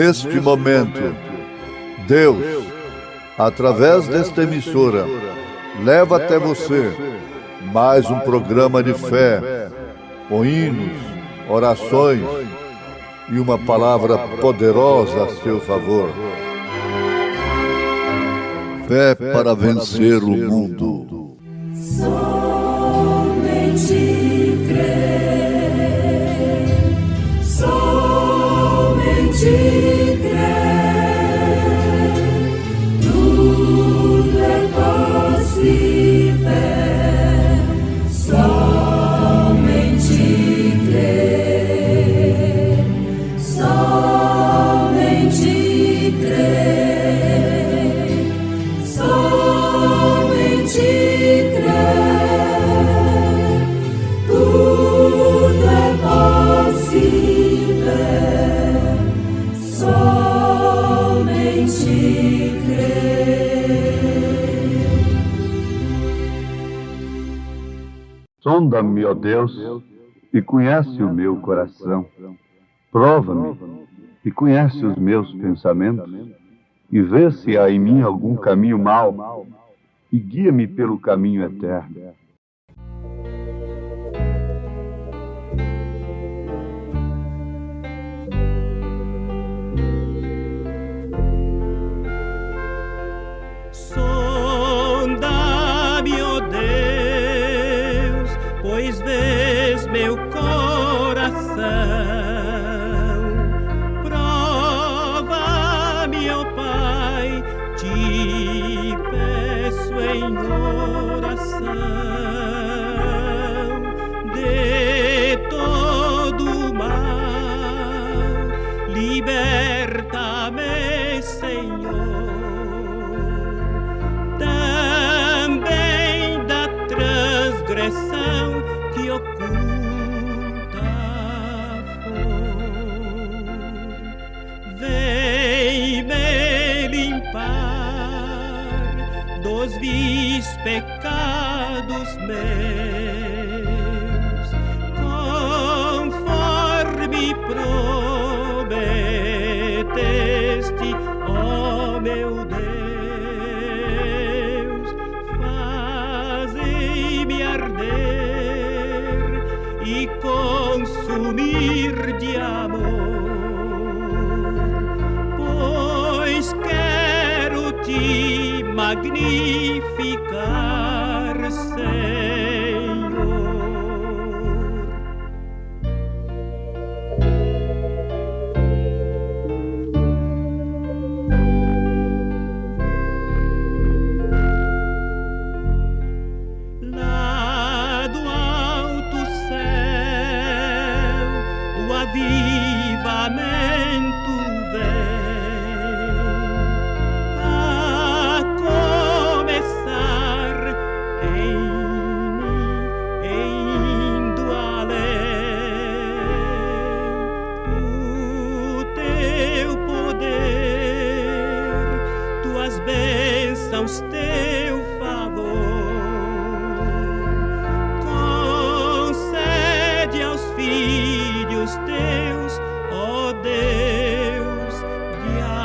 Neste momento, Deus, através desta emissora, leva até você mais um programa de fé, com hinos, orações e uma palavra poderosa a seu favor. Fé para vencer o mundo. Somente crer, somente crer, tudo é possível, somente crer, somente crer, somente crer, tudo é possível, somente crer. Sonda-me, ó Deus, e conhece o meu coração. Prova-me e conhece os meus pensamentos, e vê se há em mim algum caminho mau, e guia-me pelo caminho eterno. Sonda-me, ó Deus, pois vês meu coração. Prova-me, ó Pai, te peço em oração. De todo mal, liberta-me, Senhor. Também da transgressão que oculta for. Vem me limpar dos vis pecados meus, conforme prometeste, ó meu Deus. Faze-me arder e consumir de amor, pois quero te magnificar, Senhor. Lá do alto céu, o avivamento vem, a começar em mim, indo além. O teu poder, tuas bênçãos, teu favor, concede aos filhos teus, ó Deus de amor.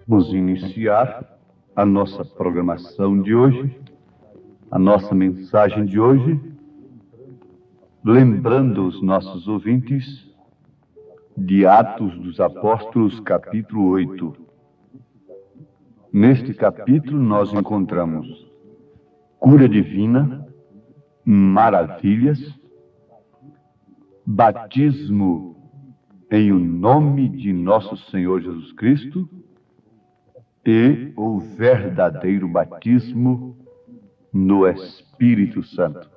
Vamos iniciar a nossa programação de hoje, a nossa mensagem de hoje, lembrando os nossos ouvintes de Atos dos Apóstolos, capítulo 8. Neste capítulo nós encontramos cura divina, maravilhas, batismo em o nome de nosso Senhor Jesus Cristo e o verdadeiro batismo no Espírito Santo.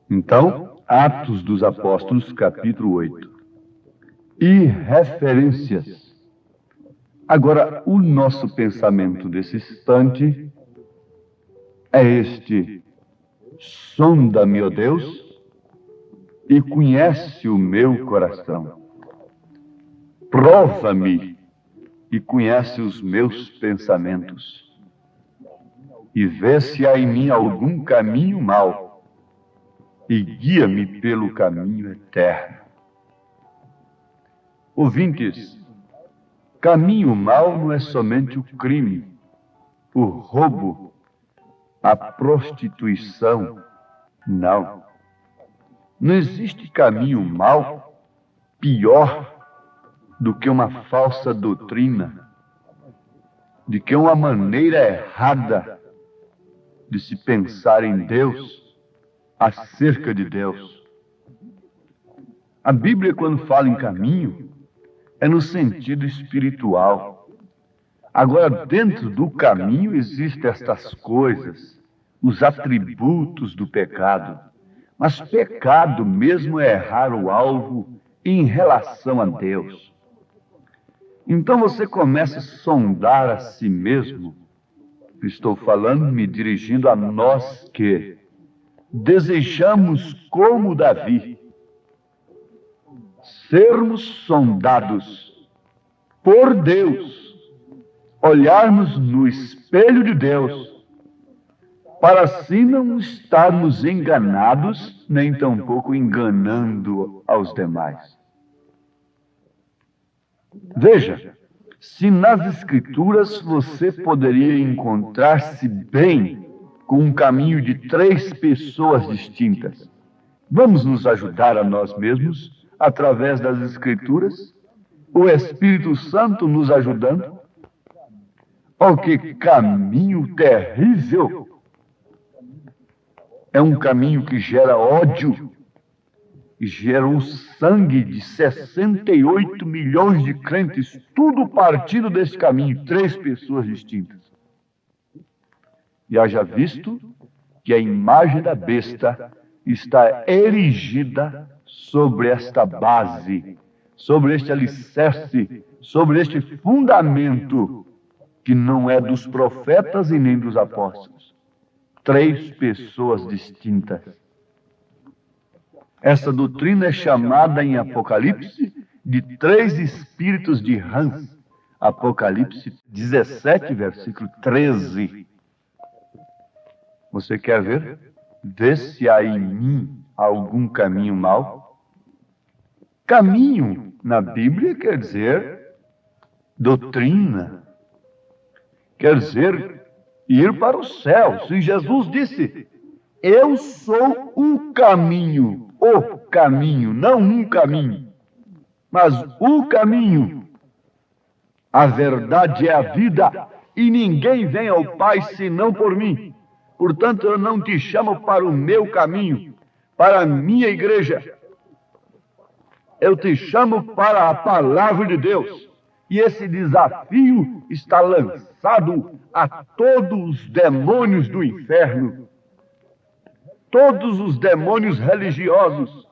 Então, Atos dos Apóstolos, capítulo 8. E referências. Agora, o nosso pensamento desse instante é este: sonda-me, ó Deus, e conhece o meu coração. Prova-me e conhece os meus pensamentos. E vê se há em mim algum caminho mau, e guia-me pelo caminho eterno. Ouvintes, caminho mau não é somente o crime, o roubo, a prostituição. Não. Não existe caminho mau pior do que uma falsa doutrina, de que uma maneira errada de se pensar em Deus, acerca de Deus. A Bíblia, quando fala em caminho, é no sentido espiritual. Agora, dentro do caminho existem estas coisas, os atributos do pecado. Mas pecado mesmo é errar o alvo em relação a Deus. Então você começa a sondar a si mesmo. Estou falando, me dirigindo a nós que desejamos, como Davi, sermos sondados por Deus, olharmos no espelho de Deus, para assim não estarmos enganados, nem tampouco enganando aos demais. Veja, se nas Escrituras você poderia encontrar-se bem com um caminho de 3 pessoas distintas, vamos nos ajudar a nós mesmos através das Escrituras? O Espírito Santo nos ajudando? Oh, que caminho terrível! É um caminho que gera ódio, e gera o sangue de 68 milhões de crentes, tudo partindo desse caminho, 3 pessoas distintas. E haja visto que a imagem da besta está erigida sobre esta base, sobre este alicerce, sobre este fundamento, que não é dos profetas e nem dos apóstolos. 3 pessoas distintas. Essa doutrina é chamada em Apocalipse de 3 espíritos de Hans. Apocalipse 17, versículo 13. Você quer ver? Vê se há em mim algum caminho mau. Caminho, na Bíblia, quer dizer doutrina. Quer dizer ir para o céu. Se Jesus disse, eu sou o caminho, não um caminho, mas o caminho. A verdade é a vida, e ninguém vem ao Pai senão por mim. Portanto, eu não te chamo para o meu caminho, para a minha igreja. Eu te chamo para a palavra de Deus. E esse desafio está lançado a todos os demônios do inferno. Todos os demônios religiosos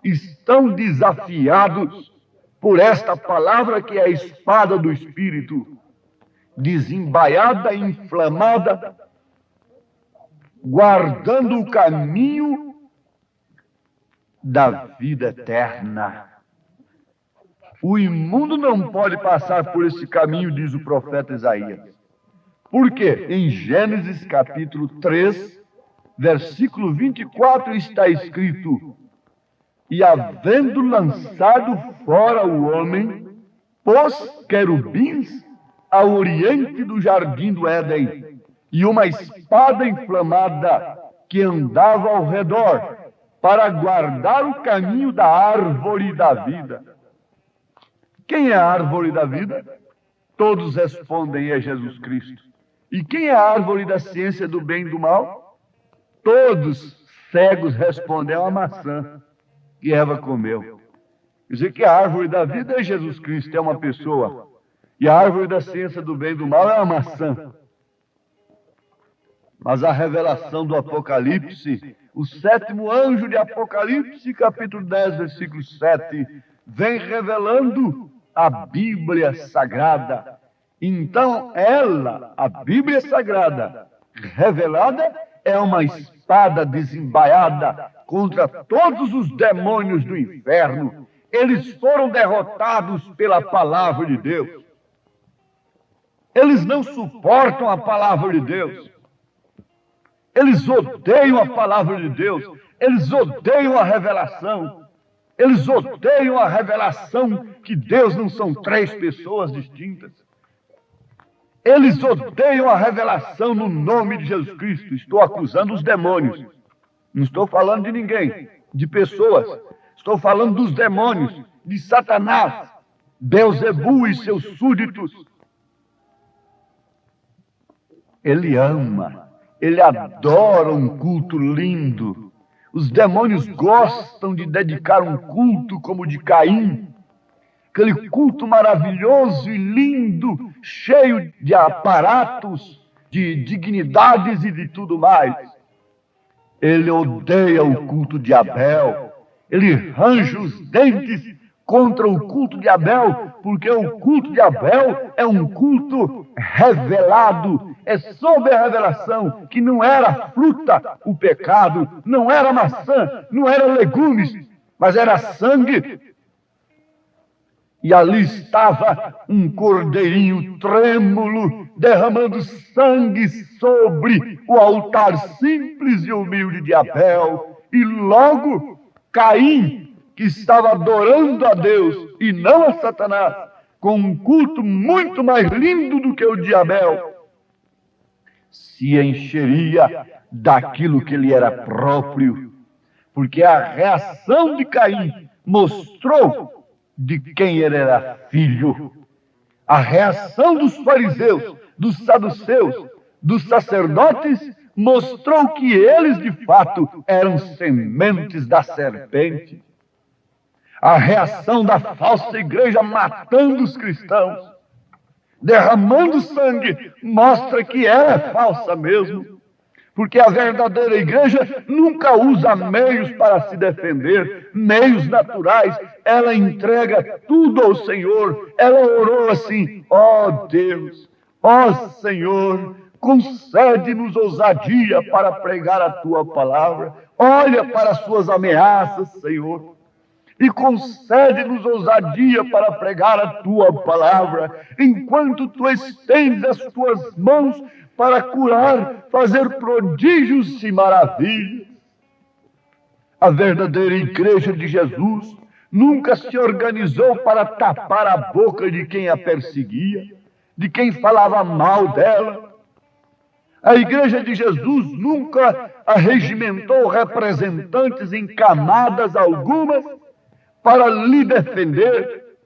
estão desafiados por esta palavra que é a espada do Espírito, desembaiada e inflamada, guardando o caminho da vida eterna. O imundo não pode passar por esse caminho, diz o profeta Isaías. Por quê? Em Gênesis capítulo 3, versículo 24 está escrito: e havendo lançado fora o homem, pôs querubins ao oriente do jardim do Éden, e uma espada inflamada que andava ao redor, para guardar o caminho da árvore da vida. Quem é a árvore da vida? Todos respondem, é Jesus Cristo. E quem é a árvore da ciência do bem e do mal? Todos cegos respondem, é uma maçã que Eva comeu. Quer dizer que a árvore da vida é Jesus Cristo, é uma pessoa. E a árvore da ciência do bem e do mal é uma maçã. Mas a revelação do Apocalipse, o 7º anjo de Apocalipse, capítulo 10, versículo 7, vem revelando a Bíblia Sagrada. Então ela, a Bíblia Sagrada, revelada, é uma espada espada desembaiada contra todos os demônios do inferno. Eles foram derrotados pela palavra de Deus. Eles não suportam a palavra de Deus. Eles odeiam a palavra de Deus. Eles odeiam a revelação. Eles odeiam a revelação que Deus não são três pessoas distintas. Eles odeiam a revelação no nome de Jesus Cristo. Estou acusando os demônios. Não estou falando de ninguém, de pessoas. Estou falando dos demônios, de Satanás, Beelzebul e seus súditos. Ele ama, ele adora um culto lindo. Os demônios gostam de dedicar um culto como o de Caim. Aquele culto maravilhoso e lindo, cheio de aparatos, de dignidades e de tudo mais. Ele odeia o culto de Abel. Ele range os dentes contra o culto de Abel, porque o culto de Abel é um culto revelado, é sob a revelação, que não era fruta o pecado, não era maçã, não era legumes, mas era sangue. E ali estava um cordeirinho trêmulo, derramando sangue sobre o altar simples e humilde de Abel. E logo Caim, que estava adorando a Deus e não a Satanás, com um culto muito mais lindo do que o de Abel, se encheria daquilo que lhe era próprio, porque a reação de Caim mostrou de quem ele era filho. A reação dos fariseus, dos saduceus, dos sacerdotes mostrou que eles de fato eram sementes da serpente. A reação da falsa igreja matando os cristãos, derramando sangue, mostra que ela é falsa mesmo. Porque a verdadeira igreja nunca usa meios para se defender, meios naturais. Ela entrega tudo ao Senhor. Ela orou assim: ó Deus, ó Senhor, concede-nos ousadia para pregar a Tua palavra. Olha para as Suas ameaças, Senhor, e concede-nos ousadia para pregar a Tua palavra, enquanto Tu estendes as Tuas mãos para curar, fazer prodígios e maravilhas. A verdadeira igreja de Jesus nunca se organizou para tapar a boca de quem a perseguia, de quem falava mal dela. A igreja de Jesus nunca arregimentou representantes em camadas algumas para lhe defender,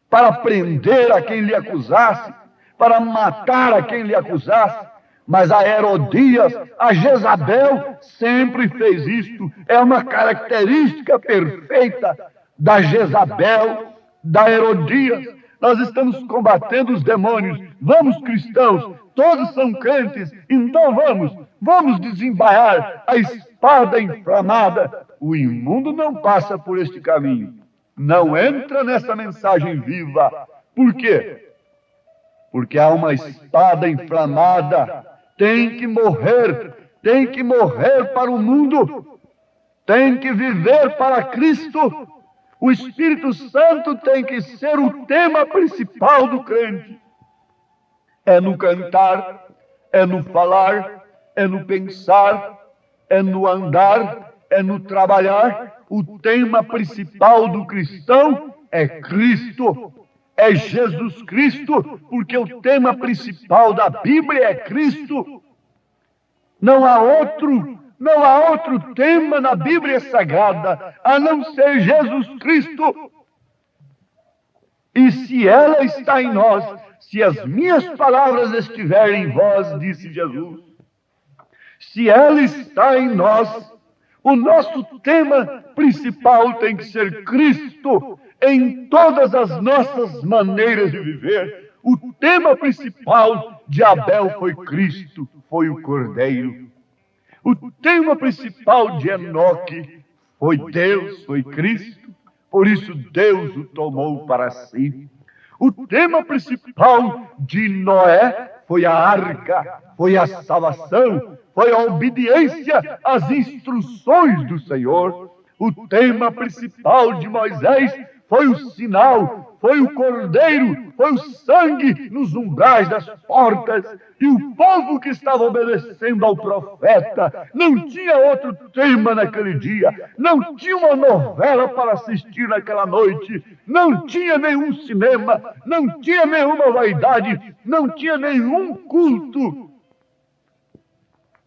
para prender a quem lhe acusasse, para matar a quem lhe acusasse. Mas a Herodias, a Jezabel, sempre fez isto. É uma característica perfeita da Jezabel, da Herodias. Nós estamos combatendo os demônios. Vamos, cristãos, todos são crentes, então vamos desembaiar a espada inflamada. O imundo não passa por este caminho. Não entra nessa mensagem viva. Por quê? Porque há uma espada inflamada. Tem que morrer para o mundo, tem que viver para Cristo. O Espírito Santo tem que ser o tema principal do crente. É no cantar, é no falar, é no pensar, é no andar, é no trabalhar. O tema principal do cristão é Cristo. É Jesus Cristo, porque o tema principal da Bíblia é Cristo. Não há outro tema na Bíblia Sagrada a não ser Jesus Cristo. E se ela está em nós, se as minhas palavras estiverem em vós, disse Jesus, se ela está em nós, o nosso tema principal tem que ser Cristo. Em todas as nossas maneiras de viver, o tema principal de Abel foi Cristo, foi o Cordeiro. O tema principal de Enoque foi Deus, foi Cristo. Por isso Deus o tomou para si. O tema principal de Noé foi a arca, foi a salvação, foi a obediência às instruções do Senhor. O tema principal de Moisés foi o sinal, foi o cordeiro, foi o sangue nos umbrais das portas. E o povo que estava obedecendo ao profeta não tinha outro tema naquele dia, não tinha uma novela para assistir naquela noite, não tinha nenhum cinema, não tinha nenhuma vaidade, não tinha nenhum culto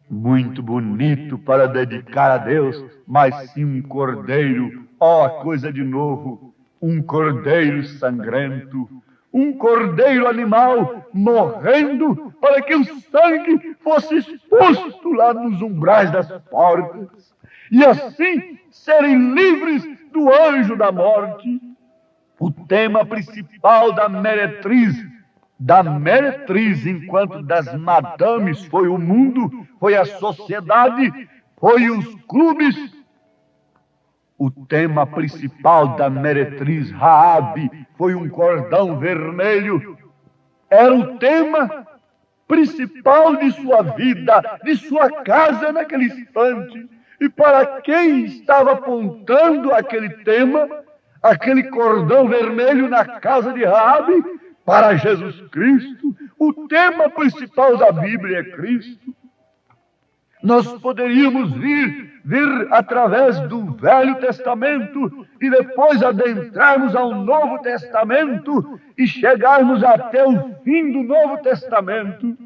muito bonito para dedicar a Deus, mas sim um cordeiro, a coisa de novo, um cordeiro sangrento, um cordeiro animal morrendo para que o sangue fosse exposto lá nos umbrais das portas e assim serem livres do anjo da morte. O tema principal da meretriz, enquanto das madames, foi o mundo, foi a sociedade, foi os clubes. O tema principal da meretriz Raabe foi um cordão vermelho. Era o tema principal de sua vida, de sua casa naquele instante. E para quem estava apontando aquele tema, aquele cordão vermelho na casa de Raabe? Para Jesus Cristo. O tema principal da Bíblia é Cristo. Nós poderíamos vir através do Velho Testamento e depois adentrarmos ao Novo Testamento e chegarmos até o fim do Novo Testamento,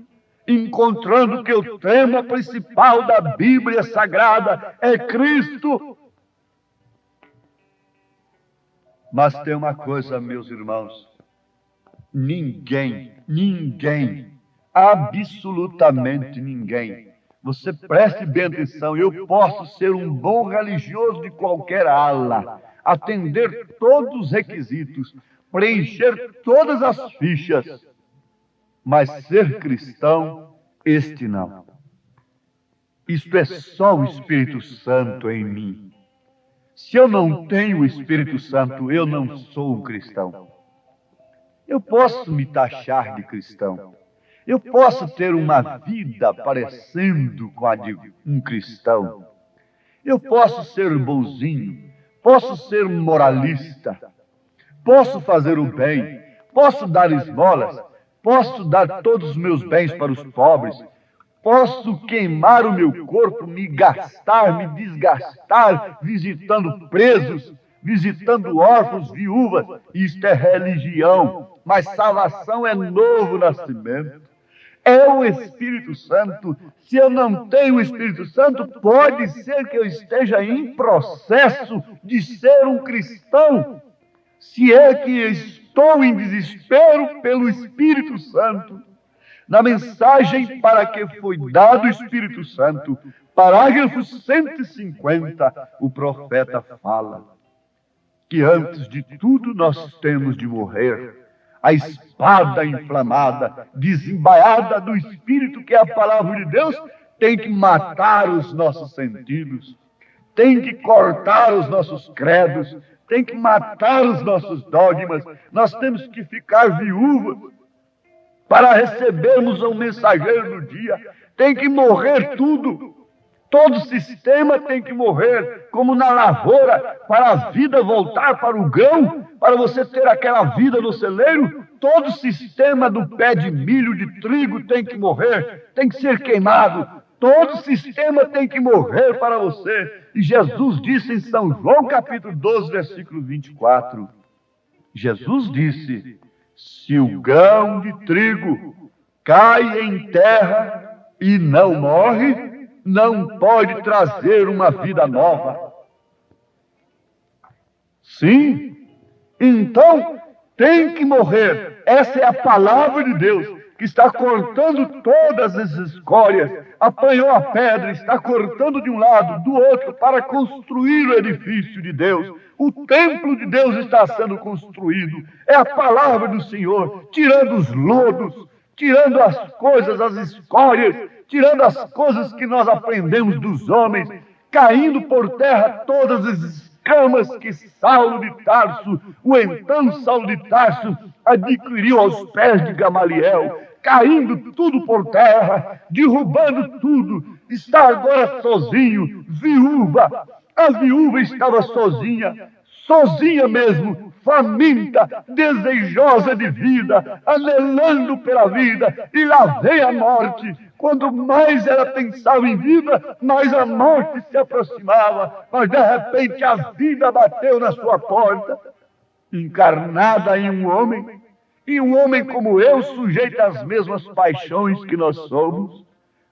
encontrando que o tema principal da Bíblia Sagrada é Cristo. Mas tem uma coisa, meus irmãos, ninguém, absolutamente ninguém, você preste bem atenção, eu posso ser um bom religioso de qualquer ala, atender todos os requisitos, preencher todas as fichas, mas ser cristão, este não. Isto é só o Espírito Santo em mim. Se eu não tenho o Espírito Santo, eu não sou um cristão. Eu posso me taxar de cristão. Eu posso ter uma vida parecendo com a de um cristão. Eu posso ser bonzinho, posso ser moralista, posso fazer o bem, posso dar esmolas, posso dar todos os meus bens para os pobres, posso queimar o meu corpo, me gastar, me desgastar, visitando presos, visitando órfãos, viúvas. Isto é religião, mas salvação é novo nascimento. É o Espírito Santo. Se eu não tenho o Espírito Santo, pode ser que eu esteja em processo de ser um cristão. Se é que estou em desespero pelo Espírito Santo. Na mensagem para que foi dado o Espírito Santo, parágrafo 150, o profeta fala que antes de tudo nós temos de morrer. A espada inflamada, desembaiada do Espírito, que é a palavra de Deus, tem que matar os nossos sentidos, tem que cortar os nossos credos, tem que matar os nossos dogmas. Nós temos que ficar viúvos para recebermos um mensageiro do dia. Tem que morrer tudo. Todo sistema tem que morrer, como na lavoura, para a vida voltar para o grão, para você ter aquela vida no celeiro. Todo sistema do pé de milho, de trigo, tem que morrer, tem que ser queimado. Todo sistema tem que morrer para você. E Jesus disse em São João capítulo 12, versículo 24, Jesus disse: se o grão de trigo cai em terra e não morre, não pode trazer uma vida nova. Sim, então tem que morrer. Essa é a palavra de Deus, que está cortando todas as escórias, apanhou a pedra, está cortando de um lado, do outro, para construir o edifício de Deus. O templo de Deus está sendo construído. É a palavra do Senhor, tirando os lodos, tirando as coisas, as escórias, tirando as coisas que nós aprendemos dos homens, caindo por terra todas as escamas que Saulo de Tarso, o então Saulo de Tarso, adquiriu aos pés de Gamaliel, caindo tudo por terra, derrubando tudo, está agora sozinho, viúva. A viúva estava sozinha, sozinha mesmo, faminta, desejosa de vida, anelando pela vida, e lá vem a morte. Quando mais ela pensava em vida, mais a morte se aproximava, mas de repente a vida bateu na sua porta, encarnada em um homem, e um homem como eu, sujeito às mesmas paixões que nós somos,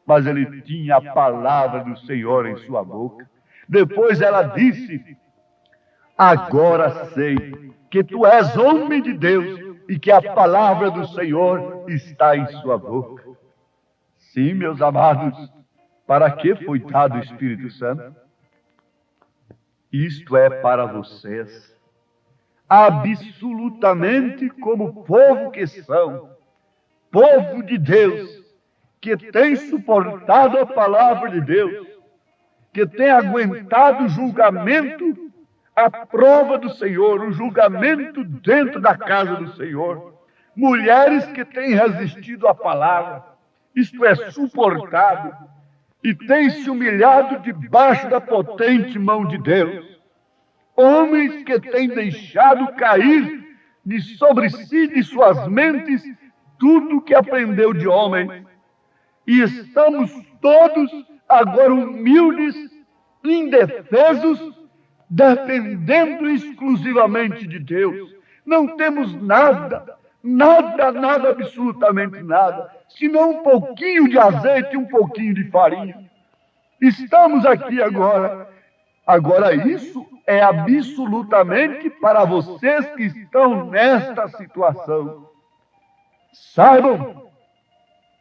mas ele tinha a palavra do Senhor em sua boca. Depois ela disse: agora sei que tu és homem de Deus e que a palavra do Senhor está em sua boca. Sim, meus amados, para que foi dado o Espírito Santo? Isto é para vocês, absolutamente como povo que são, povo de Deus, que tem suportado a palavra de Deus, que tem aguentado o julgamento, a prova do Senhor, o julgamento dentro da casa do Senhor. Mulheres que têm resistido à palavra, isto é, suportado, e têm se humilhado debaixo da potente mão de Deus. Homens que têm deixado cair de sobre si, de suas mentes, tudo que aprendeu de homem. E estamos todos agora humildes, indefesos, dependendo exclusivamente de Deus. Não temos nada, absolutamente nada, senão um pouquinho de azeite e um pouquinho de farinha. Estamos aqui agora. Agora isso é absolutamente para vocês que estão nesta situação. Saibam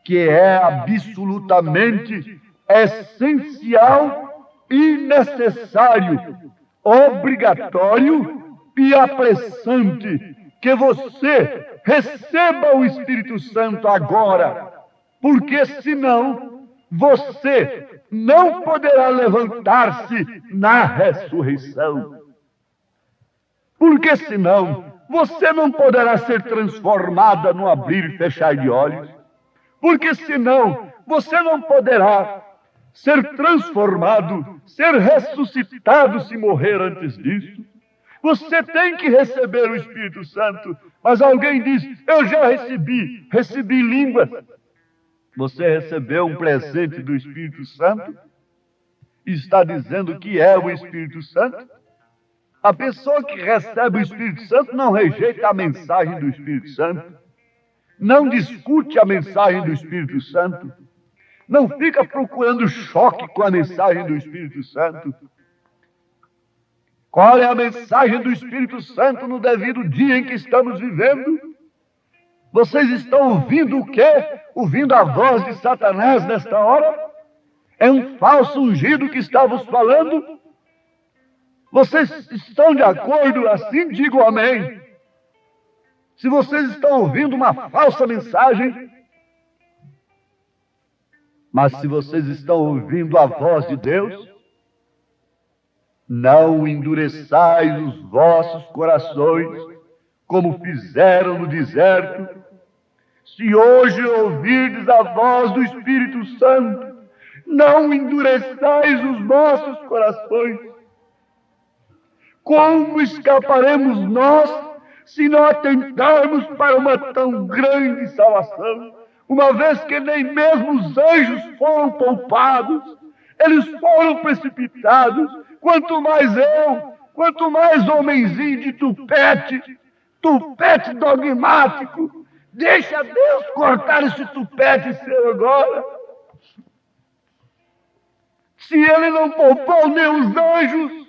que é absolutamente essencial e necessário, obrigatório e apressante que você receba o Espírito Santo agora, porque senão você não poderá levantar-se na ressurreição. Porque senão você não poderá ser transformada no abrir e fechar de olhos. Porque senão você não poderá ser transformado, ser ressuscitado se morrer antes disso. Você tem que receber o Espírito Santo. Mas alguém diz: eu já recebi línguas. Você recebeu um presente do Espírito Santo? E está dizendo que é o Espírito Santo? A pessoa que recebe o Espírito Santo não rejeita a mensagem do Espírito Santo, não discute a mensagem do Espírito Santo, não fica procurando choque com a mensagem do Espírito Santo. Qual é a mensagem do Espírito Santo no devido dia em que estamos vivendo? Vocês estão ouvindo o quê? Ouvindo a voz de Satanás nesta hora? É um falso ungido que está vos falando? Vocês estão de acordo? Assim digam amém. Se vocês estão ouvindo uma falsa mensagem, mas se vocês estão ouvindo a voz de Deus, não endureçais os vossos corações, como fizeram no deserto. Se hoje ouvirdes a voz do Espírito Santo, não endureçais os vossos corações. Como escaparemos nós se não atentarmos para uma tão grande salvação, uma vez que nem mesmo os anjos foram poupados, eles foram precipitados, quanto mais eu, quanto mais homenzinho de tupete dogmático. Deixa Deus cortar esse tupete seu agora. Se ele não poupou nem os anjos,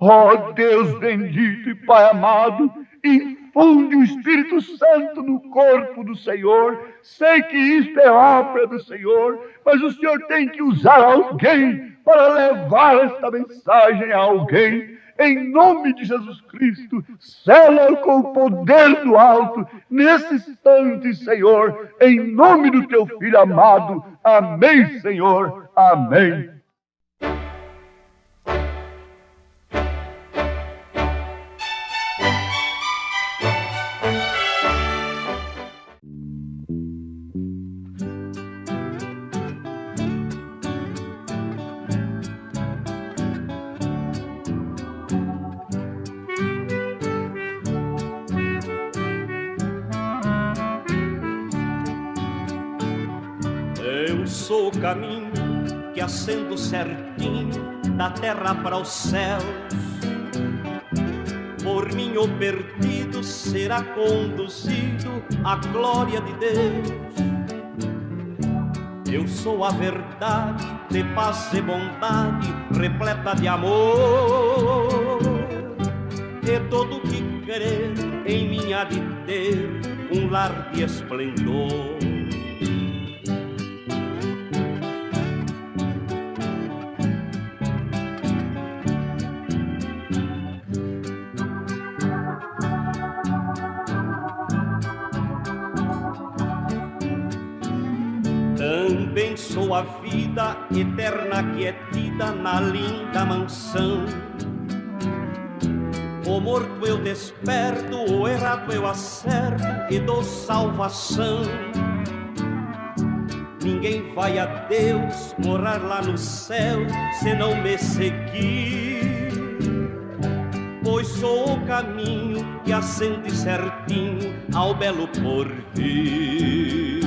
ó Deus bendito e Pai amado, infunde o Espírito Santo no corpo do Senhor. Sei que isto é obra do Senhor, mas o Senhor tem que usar alguém para levar esta mensagem a alguém. Em nome de Jesus Cristo, sela com o poder do alto, nesse instante, Senhor, em nome do Teu Filho amado. Amém, Senhor. Amém. sou o caminho que acendo certinho da terra para os céus. Por mim o perdido será conduzido à glória de Deus. Eu sou a verdade de paz e bondade, repleta de amor. E todo que crer em mim há de ter um lar de esplendor. Também sou a vida eterna quietida na linda mansão. O morto eu desperto, o errado eu acerto e dou salvação. Ninguém vai a Deus morar lá no céu se não me seguir, pois sou o caminho que acende certinho ao belo porvir.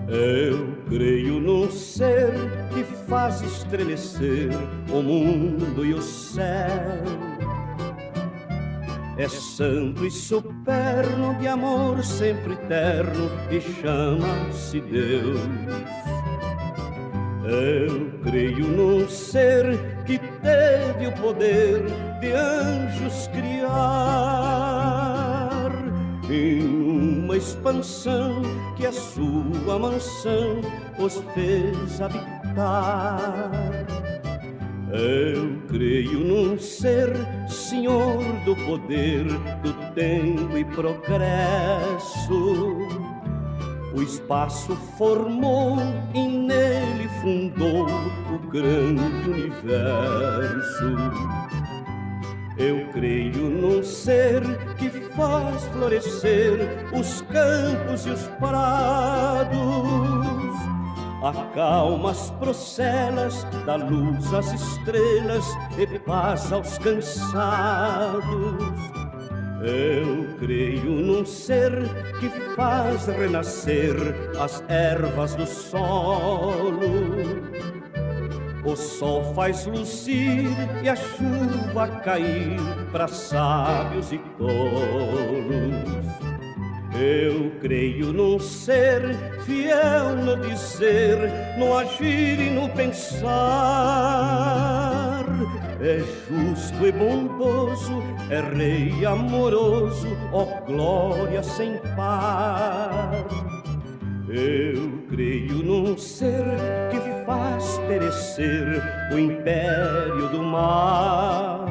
Eu creio num ser que faz estremecer o mundo e o céu. É santo e superno de amor sempre eterno e chama-se Deus. Eu creio num ser que teve o poder de anjos criar, em uma expansão que a sua mansão os fez habitar. Eu creio num ser, senhor do poder, do tempo e progresso. O espaço formou e nele fundou o grande universo. Eu creio num ser que faz florescer os campos e os prados, acalma as procelas, dá luz às estrelas e paz aos cansados. Eu creio num ser que faz renascer as ervas do solo. O sol faz luzir e a chuva cair para sábios e tolos. Eu creio num ser fiel no dizer, no agir e no pensar. É justo e bondoso, é rei amoroso, ó glória sem par. Eu creio num ser que faz perecer o império do mal,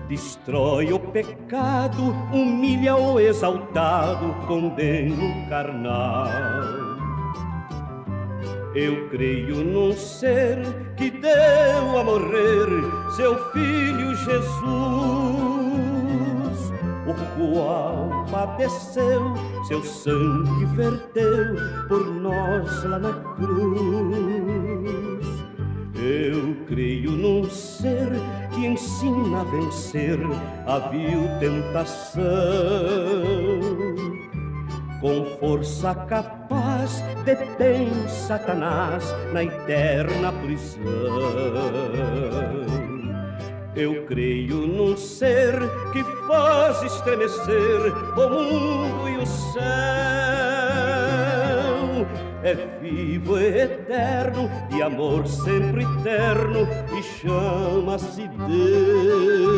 destrói o pecado, humilha o exaltado, condena o carnal. Eu creio num ser que deu a morrer seu filho Jesus, o qual padeceu, seu sangue verteu por nós lá na cruz. Eu creio num ser que ensina a vencer a vil tentação, com força capaz detém Satanás na eterna prisão. Eu creio num ser que faz estremecer o mundo e o céu. É vivo e eterno, de amor sempre eterno, e chama-se Deus.